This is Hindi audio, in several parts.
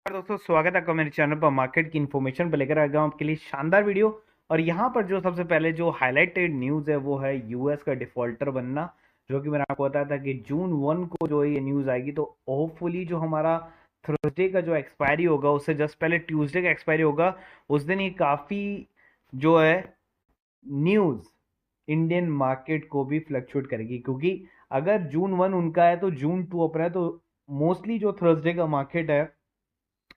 दोस्तों, स्वागत है आपका मेरे चैनल पर। मार्केट की इन्फॉर्मेशन पर लेकर आ गया हूं आपके लिए शानदार वीडियो। और यहाँ पर जो सबसे पहले जो हाईलाइटेड न्यूज़ है वो है यूएस का डिफॉल्टर बनना, जो कि मैंने आपको बताया था कि जून 1 को जो ये न्यूज़ आएगी। तो होपफुली जो हमारा थर्सडे का जो एक्सपायरी होगा उससे जस्ट पहले ट्यूसडे का एक्सपायरी होगा, उस दिन ये काफ़ी जो है न्यूज़ इंडियन मार्केट को भी फ्लक्चुएट करेगी, क्योंकि अगर जून 1 उनका है तो जून 2 अपना है। तो मोस्टली जो थर्सडे का मार्केट है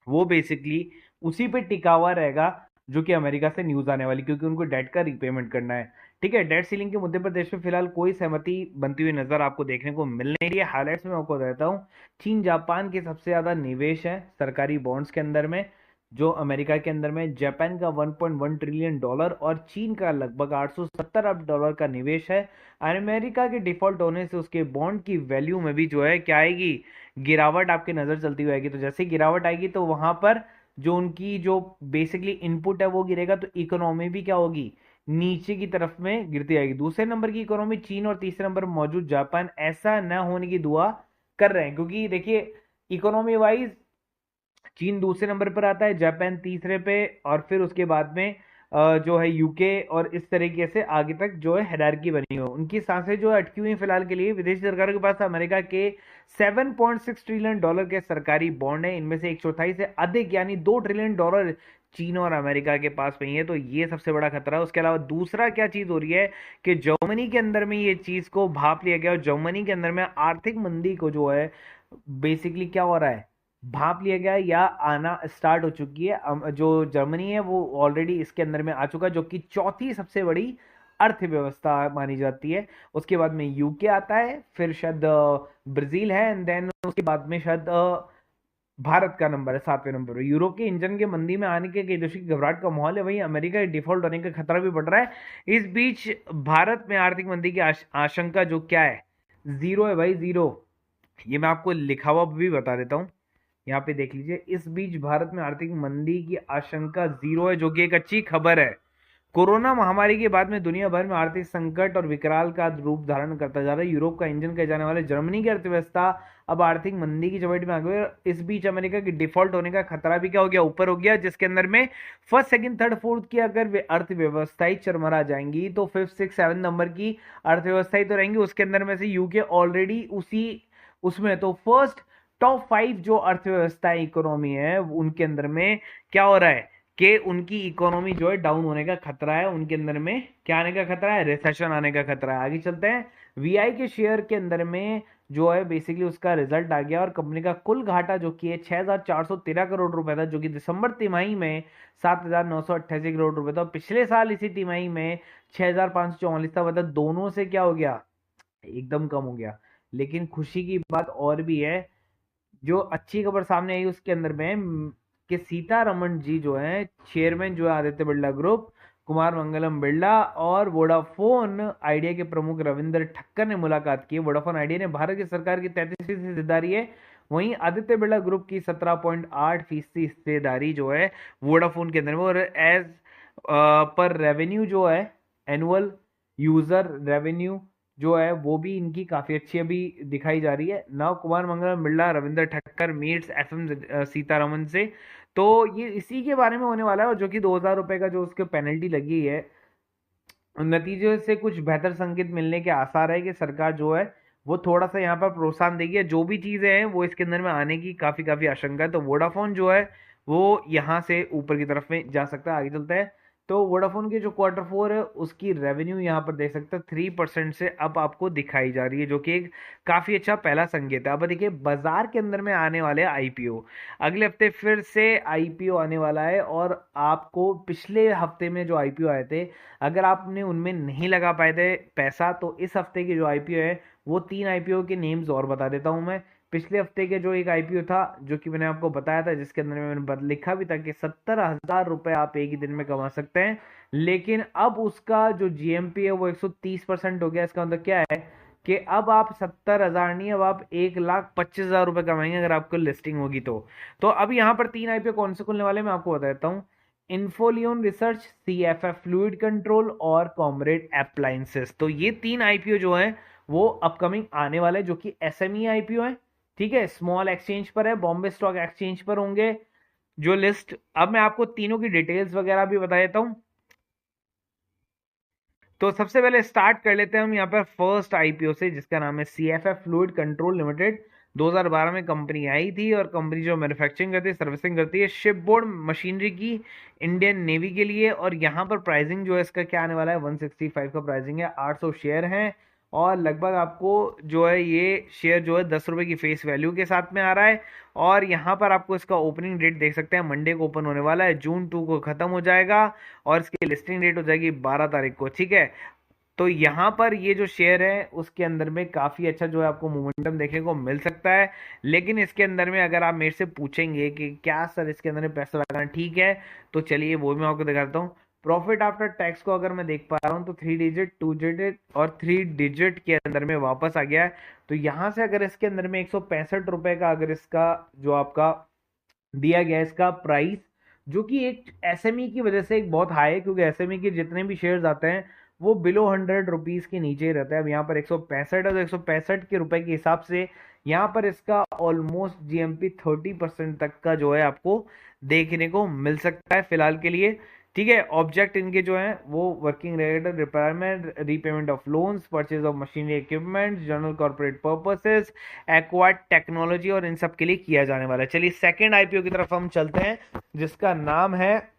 वो बेसिकली उसी पे टिका हुआ रहेगा जो कि अमेरिका से न्यूज आने वाली, क्योंकि उनको डेट का रीपेमेंट करना है। ठीक है, डेट सीलिंग के मुद्दे पर देश में फिलहाल कोई सहमति बनती हुई नजर आपको देखने को मिल नहीं रही है। हाईलाइट्स में आपको बताता हूँ, चीन जापान के सबसे ज्यादा निवेश है सरकारी बॉन्ड्स के अंदर में, जो अमेरिका के अंदर में जापान का 1.1 ट्रिलियन डॉलर और चीन का लगभग 870 अरब डॉलर का निवेश है। अमेरिका के डिफॉल्ट होने से उसके बॉन्ड की वैल्यू में भी जो है क्या आएगी, गिरावट आपकी नजर चलती हुई आएगी। तो जैसे गिरावट आएगी तो वहां पर जो उनकी जो बेसिकली इनपुट है वो गिरेगा, तो इकोनॉमी भी क्या होगी, नीचे की तरफ में गिरती आएगी। दूसरे नंबर की इकोनॉमी चीन और तीसरे नंबर पर मौजूद जापान ऐसा न होने की दुआ कर रहे हैं, क्योंकि देखिए इकोनॉमी वाइज चीन दूसरे नंबर पर आता है, जापान तीसरे पे, और फिर उसके बाद में जो है यूके, और इस तरीके से आगे तक जो है हायरार्की बनी हो। उनकी सांसें जो है अटकी हुई हैं फिलहाल के लिए। विदेशी सरकारों के पास अमेरिका के 7.6 ट्रिलियन डॉलर के सरकारी बॉन्ड है, इनमें से एक चौथाई से अधिक यानी 2 ट्रिलियन डॉलर चीन और अमेरिका के पास में ही है। तो ये सबसे बड़ा खतरा है। उसके अलावा दूसरा क्या चीज हो रही है कि जर्मनी के अंदर में ये चीज को भाप लिया गया, और जर्मनी के अंदर में आर्थिक मंदी को जो है बेसिकली क्या हो रहा है, भाप लिया गया या आना स्टार्ट हो चुकी है। जो जर्मनी है वो ऑलरेडी इसके अंदर में आ चुका है, जो कि चौथी सबसे बड़ी अर्थव्यवस्था मानी जाती है। उसके बाद में यूके आता है, फिर शायद ब्राजील है, एंड देन उसके बाद में शायद भारत का नंबर है 7वें नंबर पर। यूरोप के इंजन के मंदी में आने के कई देशों की घबराहट का माहौल है, वहीं अमेरिका के डिफॉल्ट होने का खतरा भी बढ़ रहा है। इस बीच भारत में आर्थिक मंदी की आशंका जो क्या है, जीरो है भाई, जीरो। ये मैं आपको लिखा हुआ भी बता देता हूँ, यहाँ पे देख लीजिए। इस बीच भारत में आर्थिक मंदी की आशंका जीरो है, जो कि एक अच्छी खबर है। कोरोना महामारी के बाद में दुनिया भर में आर्थिक संकट और विकराल का रूप धारण करता जा रहा है। यूरोप का इंजन कहे जाने वाले जर्मनी की अर्थव्यवस्था अब आर्थिक मंदी की चपेट में आ गई है। इस बीच अमेरिका की डिफॉल्ट होने का खतरा भी क्या हो गया, ऊपर हो गया, जिसके अंदर में फर्स्ट सेकंड थर्ड फोर्थ की अगर अर्थव्यवस्था ही चरमरा जाएंगी तो फिफ्थ सिक्स सेवन नंबर की अर्थव्यवस्था ही तो रहेंगी। उसके अंदर में से यूके ऑलरेडी उसी उसमें, तो फर्स्ट टॉप 5 जो अर्थव्यवस्था इकोनॉमी है उनके अंदर में क्या हो रहा है कि उनकी इकोनॉमी जो है डाउन होने का खतरा है। उनके अंदर में क्या आने का खतरा है, रिसेशन आने का खतरा है। आगे चलते हैं, वीआई के शेयर के अंदर में जो है बेसिकली उसका रिजल्ट आ गया, और कंपनी का कुल घाटा जो कि है 6,413 करोड़ रुपए था, जो कि दिसंबर तिमाही में 7,988 करोड़ रुपए था। पिछले साल इसी तिमाही में 6,544 था, मतलब दोनों से क्या हो गया, एकदम कम हो गया। लेकिन खुशी की बात और भी है, जो अच्छी खबर सामने आई उसके अंदर में कि सीतारमण जी जो है चेयरमैन जो है आदित्य बिरला ग्रुप, कुमार मंगलम बिरला और वोडाफोन आइडिया के प्रमुख रविंद्र ठक्कर ने मुलाकात की। वोडाफोन आइडिया ने भारत की सरकार की 33% हिस्सेदारी है, वहीं आदित्य बिरला ग्रुप की 17.8% हिस्सेदारी जो है वोडाफोन के अंदर में। और एज पर रेवेन्यू जो है, एनुअल यूजर रेवेन्यू जो है वो भी इनकी काफी अच्छी अभी दिखाई जा रही है। नव कुमार मंगलम बिरला रविंद्र ठक्कर मीट्स एफएम सीतारमन से, तो ये इसी के बारे में होने वाला है। और जो कि 2,000 रुपए का जो उसके पेनल्टी लगी है, नतीजे से कुछ बेहतर संकेत मिलने के आसार है कि सरकार जो है वो थोड़ा सा यहाँ पर प्रोत्साहन देगी। जो भी चीजें हैं वो इसके अंदर में आने की काफी काफी आशंका है। तो वोडाफोन जो है वो यहाँ से ऊपर की तरफ में जा सकता है। आगे चलते हैं, तो वोडाफोन के जो Q4 है उसकी रेवेन्यू यहाँ पर देख सकते हैं 3% से अब आपको दिखाई जा रही है, जो कि एक काफी अच्छा पहला संकेत है। अब देखिए बाजार के अंदर में आने वाले आईपीओ, अगले हफ्ते फिर से आईपीओ आने वाला है। और आपको पिछले हफ्ते में जो आईपीओ आए थे, अगर आपने उनमें नहीं लगा पाए थे पैसा, तो इस हफ्ते की जो आईपीओ है वो 3 आईपीओ के नेम्स और बता देता हूं मैं। पिछले हफ्ते के जो एक आईपीओ था जो कि मैंने आपको बताया था, जिसके अंदर में मैंने लिखा भी था कि 70,000 रुपए आप एक ही दिन में कमा सकते हैं, लेकिन अब उसका जो जीएमपी है वो 130% हो गया। इसका मतलब क्या है कि अब आप 70,000 नहीं, अब आप 1,25,000 रुपए कमाएंगे अगर आपको लिस्टिंग होगी तो अब यहाँ पर 3 आईपीओ कौन से खुलने वाले मैं आपको बता देता हूँ। इन्फोलियन रिसर्च, सीएफएफ फ्लूइड कंट्रोल और कॉमरेड अप्लायंसेस, तो ये 3 आईपीओ जो है वो अपकमिंग आने वाले, जो कि एसएमई आईपीओ है। ठीक है, स्मॉल एक्सचेंज पर है, बॉम्बे स्टॉक एक्सचेंज पर होंगे। जो लिस्ट, अब मैं आपको तीनों की डिटेल्स वगैरह भी बता देता हूँ। तो सबसे पहले स्टार्ट कर लेते हैं हम यहाँ पर फर्स्ट आईपीओ से, जिसका नाम है सीएफएफ फ्लूइड कंट्रोल लिमिटेड। 2012 में कंपनी आई थी और कंपनी जो मैन्युफैक्चरिंग करती है, सर्विसिंग करती है शिप बोर्ड मशीनरी की इंडियन नेवी के लिए। और यहाँ पर प्राइसिंग जो है इसका क्या आने वाला है, 165 का प्राइसिंग है, 800 शेयर हैं। और लगभग आपको जो है ये शेयर जो है 10 रुपए की फेस वैल्यू के साथ में आ रहा है। और यहाँ पर आपको इसका ओपनिंग डेट देख सकते हैं, मंडे को ओपन होने वाला है, जून 2 को खत्म हो जाएगा। और इसकी लिस्टिंग डेट हो जाएगी 12 तारीख को, ठीक है। तो यहाँ पर ये जो शेयर है उसके अंदर में काफ़ी अच्छा जो है आपको मोमेंटम देखने को मिल सकता है। लेकिन इसके अंदर में अगर आप मेरे से पूछेंगे कि क्या सर इसके अंदर में पैसा लगाना ठीक है, तो चलिए वो मैं आपको दिखाता हूँ। प्रॉफिट आफ्टर टैक्स को अगर मैं देख पा रहा हूँ तो 3 डिजिट, 2 डिजिट और 3 डिजिट के अंदर में वापस आ गया है। तो यहाँ से अगर इसके अंदर में 165 रुपए का अगर इसका जो आपका दिया गया है इसका प्राइस, जो कि एक एसएमई की वजह से एक बहुत हाई है, क्योंकि एसएमई के जितने भी शेयर्स आते हैं वो बिलो 100 रुपीज के नीचे ही रहता है। अब यहाँ पर 165 है, तो 165 के रुपए के हिसाब से यहाँ पर इसका ऑलमोस्ट जीएमपी 30% तक का जो है आपको देखने को मिल सकता है फिलहाल के लिए। ठीक है, ऑब्जेक्ट इनके जो हैं वो working regulator repayment, repayment of loans, purchase of machinery equipment, general corporate purposes, acquired technology और इन सब के लिए किया जाने वाला है। चलिए सेकंड आईपीओ की तरफ हम चलते हैं, जिसका नाम है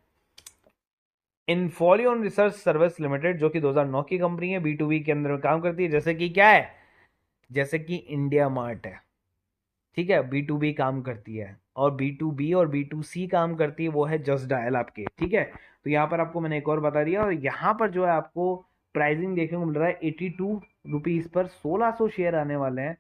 इन्फोलियन रिसर्च सर्विस लिमिटेड, जो कि 2009 की कंपनी है, बी2बी के अंदर में काम करती है। जैसे कि क्या है, जैसे कि इंडिया मार्ट है, ठीक है, बी टू बी काम करती है। और बी टू बी और बी टू सी काम करती है, वो है जस्ट डायल आपके, ठीक है। तो यहाँ पर आपको मैंने एक और बता दिया। और यहाँ पर जो है आपको प्राइसिंग देखने को मिल रहा है 82 रुपीज पर 1600 शेयर आने वाले हैं,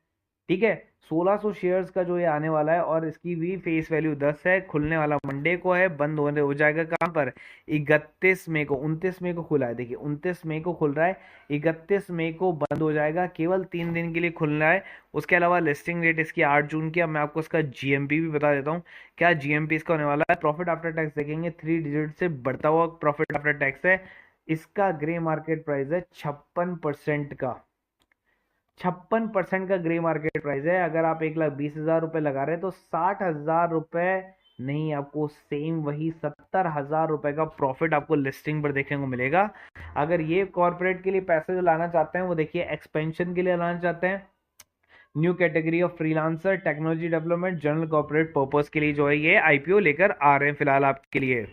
ठीक है। 1600 शेयर्स का जो ये आने वाला है, और इसकी भी फेस वैल्यू 10 है। खुलने वाला मंडे को है, बंद होने हो जाएगा कहाँ पर, 31 मई को, 29 मई को खुला है, देखिए 29 मई को खुल रहा है, 31 मई को बंद हो जाएगा, केवल 3 दिन के लिए खुलना है। उसके अलावा लिस्टिंग डेट इसकी 8 जून की। अब मैं आपको इसका जीएमपी भी बता देता हूँ, क्या जीएमपी इसका होने वाला है। प्रॉफिट आफ्टर टैक्स देखेंगे, 3 डिजिट से बढ़ता हुआ प्रॉफिट आफ्टर टैक्स है। इसका ग्रे मार्केट प्राइस है 56% का, 56% का ग्रे मार्केट प्राइस है। अगर आप 1,20,000 रुपए लगा रहे हैं तो 60,000 रुपए नहीं, आपको सेम वही 70,000 रुपए का प्रॉफिट आपको लिस्टिंग पर देखने को मिलेगा। अगर ये कॉर्पोरेट के लिए पैसे जो लाना चाहते हैं, वो देखिए एक्सपेंशन के लिए लाना चाहते हैं, new category of freelancer, technology development, general corporate purpose के लिए जो है ये आईपीओ लेकर आ रहे हैं फिलहाल आपके लिए।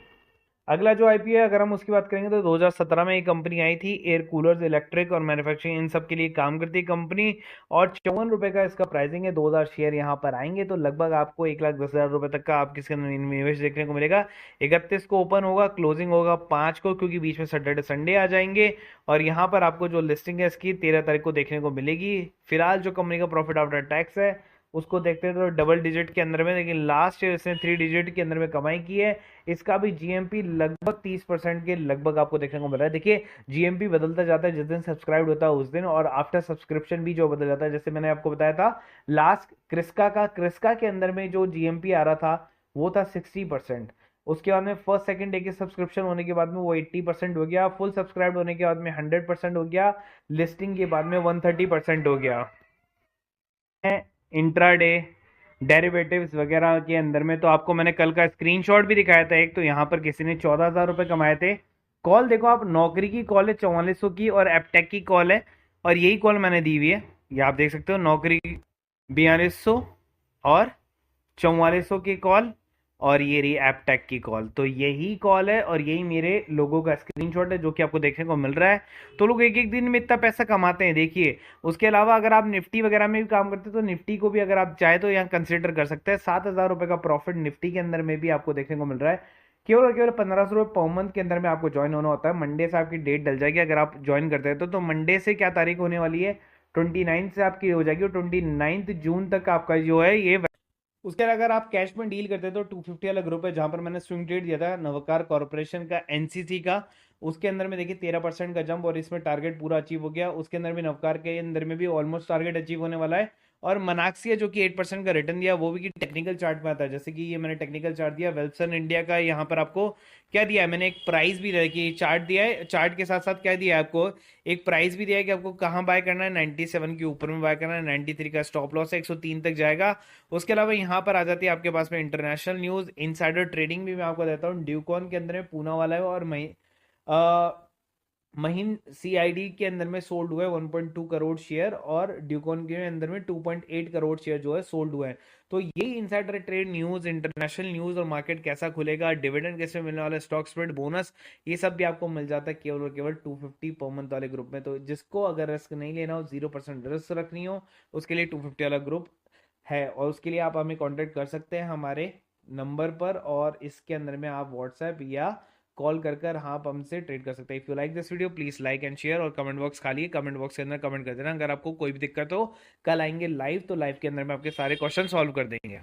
अगला जो आईपीओ है, अगर हम उसकी बात करेंगे, तो 2017 में एक कंपनी आई थी, एयर कूलर्स, इलेक्ट्रिक और मैन्युफैक्चरिंग इन सब के लिए काम करती है कंपनी। और 54 रुपए का इसका प्राइसिंग है। 2000 शेयर यहाँ पर आएंगे तो लगभग आपको 1,10,000 रुपए तक का आपके इसके अंदर निवेश देखने को मिलेगा। 31 को ओपन होगा, क्लोजिंग होगा 5 को, क्योंकि बीच में सैटरडे संडे आ जाएंगे। और यहाँ पर आपको जो लिस्टिंग है इसकी 13 तारीख को देखने को मिलेगी। फिलहाल जो कंपनी का प्रॉफिट आफ्टर टैक्स है उसको देखते हैं तो डबल डिजिट के अंदर में, लेकिन लास्ट ईयर इसने 3 डिजिट के अंदर में कमाई की है। इसका भी जीएमपी लगभग 30% के लगभग आपको देखने को मिल रहा है। देखिए जीएमपी बदलता जाता है जिस दिन सब्सक्राइब होता है उस दिन, और आफ्टर सब्सक्रिप्शन भी जो बदल जाता है। जैसे मैंने आपको बताया था लास्ट क्रिस्का के अंदर में जो जीएमपी आ रहा था वो था 60%। उसके बाद में फर्स्ट सेकंड डे के सब्सक्रिप्शन होने के बाद में वो 80% हो गया, फुल सब्सक्राइब होने के बाद में 100% हो गया, लिस्टिंग के बाद में 130% हो गया। इंट्राडे डेरिवेटिव्स वगैरह के अंदर में तो आपको मैंने कल का स्क्रीनशॉट भी दिखाया था एक, तो यहाँ पर किसी ने 14,000 रुपए कमाए थे। कॉल देखो आप, नौकरी की कॉल है 4400 की, और एपटेक की कॉल है, और यही कॉल मैंने दी हुई है, ये आप देख सकते हो, नौकरी 4200 और 4400 की कॉल, और ये रही एपटेक की कॉल। तो यही कॉल है और यही मेरे लोगों का स्क्रीनशॉट है जो कि आपको देखने को मिल रहा है। तो लोग एक एक दिन में इतना पैसा कमाते हैं, देखिए। उसके अलावा अगर आप निफ्टी वगैरह में भी काम करते हैं तो निफ्टी को भी अगर आप चाहे तो यहाँ कंसिडर कर सकते हैं। 7,000 रुपए का प्रॉफिट निफ्टी के अंदर में भी आपको देखने को मिल रहा है। केवल और केवल 1500 रुपये पर मंथ के अंदर में आपको ज्वाइन होना होता है। मंडे से आपकी डेट डल जाएगी अगर आप ज्वाइन करते हैं तो मंडे से क्या तारीख होने वाली है, 29 से आपकी हो जाएगी, और 29 जून तक आपका जो है ये। उसके अलावा अगर आप कैश में डील करते हैं तो 250 वाला ग्रुप है, जहां पर मैंने स्विंग ट्रेड दिया था नवकार कॉर्पोरेशन का, एनसीसी का, उसके अंदर में देखिए 13% का जंप, और इसमें टारगेट पूरा अचीव हो गया। उसके अंदर भी नवकार के अंदर में भी ऑलमोस्ट टारगेट अचीव होने वाला है। और मनाक्सिया जो कि 8% का रिटर्न दिया, वो भी कि टेक्निकल चार्ट में आता है। जैसे कि ये मैंने टेक्निकल चार्ट दिया वेल्सन इंडिया का, यहाँ पर आपको क्या दिया है, मैंने एक प्राइस भी दिया कि चार्ट दिया है, चार्ट के साथ साथ क्या दिया है आपको, एक प्राइस भी दिया है कि आपको कहाँ बाय करना है, 97 के ऊपर में बाय करना है, 93 का स्टॉप लॉस है, 103 तक जाएगा। उसके अलावा यहाँ पर आ जाती है आपके पास में इंटरनेशनल न्यूज, इनसाइडर ट्रेडिंग भी मैं आपको देता हूँ। ड्यूकॉन के अंदर में पूना वाला है, और महिंद सीआईडी के अंदर में सोल्ड हुआ है 1.2 करोड़ शेयर, और ड्यूकॉन के अंदर में 2.8 करोड़ शेयर जो है सोल्ड हुआ है। तो ये insider trade news, international news, और मार्केट कैसा खुलेगा, डिविडेंड कैसे मिलने वाला है, स्टॉक स्प्रेड, बोनस, ये सब भी आपको मिल जाता है केवल और केवल 250 पर मंथ वाले ग्रुप में। तो जिसको अगर रिस्क नहीं लेना हो, 0% रिस्क रखनी हो, उसके लिए 250 वाला ग्रुप है। और उसके लिए आप हमें कांटेक्ट कर सकते हैं हमारे नंबर पर, और इसके अंदर में आप व्हाट्सएप या कॉल कर कर आप हमसे ट्रेड कर सकते हैं। If you like this video please like and share, और कमेंट बॉक्स खाली है, कमेंट बॉक्स के अंदर कमेंट कर देना। अगर आपको कोई भी दिक्कत हो, कल आएंगे लाइव, तो लाइव के अंदर में आपके सारे क्वेश्चन सॉल्व कर देंगे।